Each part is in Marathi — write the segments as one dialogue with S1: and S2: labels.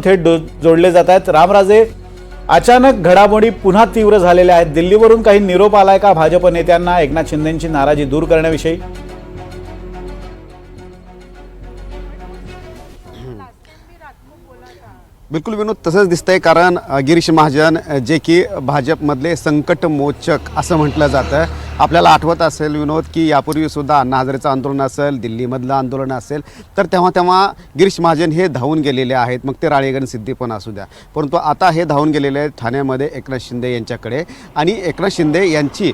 S1: थेट जोडले जात आहेत। रामराजे, अचानक घडामोडी पुन्हा तीव्र झालेल्या आहेत। दिल्लीवरून काही निरोप आलाय का भाजप नेत्यांना एकनाथ शिंदेंची नाराजी दूर करण्याविषयी?
S2: बिल्कुल विनोद, तसंच दिसतंय। कारण गिरीश महाजन जे की भाजपमधले संकटमोचक असं म्हटलं जातं। आपल्याला आठवत असेल विनोद की यापूर्वी सुद्धा अण्णा हजारेचं आंदोलन असेल, दिल्लीमधलं आंदोलन असेल, तर तेव्हा गिरीश महाजन हे धावून गेलेले आहेत। मग ते राळेगण सिद्धी पण असू द्या, परंतु आता हे धावून गेलेले आहेत ठाण्यामध्ये एकनाथ शिंदे यांच्याकडे। आणि एकनाथ शिंदे यांची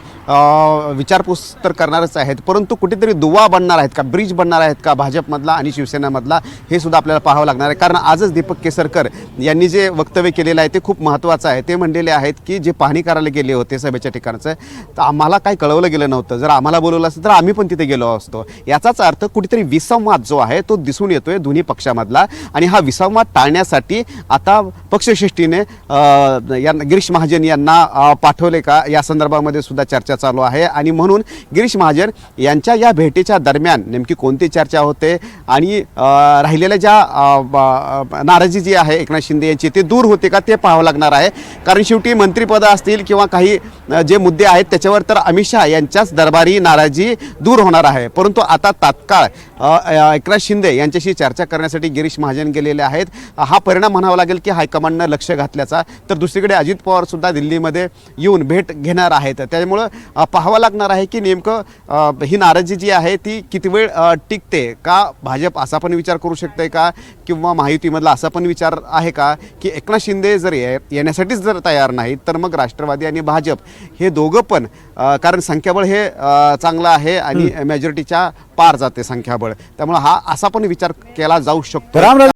S2: विचारपूस तर करणारच आहेत, परंतु कुठेतरी दुवा बनणार आहेत का, ब्रिज बनणार आहेत का भाजपमधला आणि शिवसेनेमधला, हे सुद्धा आपल्याला पाहावं लागणार आहे। कारण आजच दीपक केसरकर यांनी जे वक्तव्य केलेलं आहे ते खूप महत्त्वाचं आहे। ते म्हणलेले आहेत की जे पाहणी करायला गेले होते सभेच्या ठिकाणचं, तर आम्हाला काही कळवलं गेलं नव्हतं। जर आम्हाला बोलवलं असतं तर आम्ही पण तिथे गेलो असतो। याचाच अर्थ कुठेतरी विसंवाद जो आहे तो दिसून येतोय दोन्ही पक्षामधला। आणि हा विसंवाद टाळण्यासाठी आता पक्षश्रेष्ठीने गिरीश महाजन यांना पाठवले का, या संदर्भामध्ये सुद्धा चर्चा चालू आहे। आणि म्हणून गिरीश महाजन यांच्या या भेटीच्या दरम्यान नेमकी कोणती चर्चा होते आणि राहिलेल्या ज्या नाराजी जी आहे एकनाथ शिंदे यांची ते दूर होते का, ते पाहावं लागणार आहे। कारण शेवटी मंत्रिपद असतील किंवा काही जे मुद्दे आहेत त्याच्यावर तर अमित शहा यांच्याच दरबारी नाराजी दूर होणार आहे। परंतु आता तात्काळ एकनाथ शिंदे यांच्याशी चर्चा करण्यासाठी गिरीश महाजन गेलेले आहेत। हा परिणाम म्हणावा लागेल की हायकमांडनं लक्ष घातल्याचा। तर दुसरीकडे अजित पवार सुद्धा दिल्लीमध्ये येऊन भेट घेणार आहेत। त्यामुळं पाहावं लागणार आहे की नेमकं ही नाराजी जी आहे ती किती वेळ टिकते का। भाजप असा पण विचार करू शकते का, किंवा महायुतीमधला असा पण विचार आहे का की एकनाथ शिंदे जर येण्यासाठीच जर तयार नाहीत तर मग राष्ट्रवादी आणि भाजप हे दोघं पण, कारण संख्याबळ हे चांगलं आहे आणि मेजॉरिटीच्या पार जाते संख्याबळ, त्यामुळे हा असा पण विचार केला जाऊ शकतो।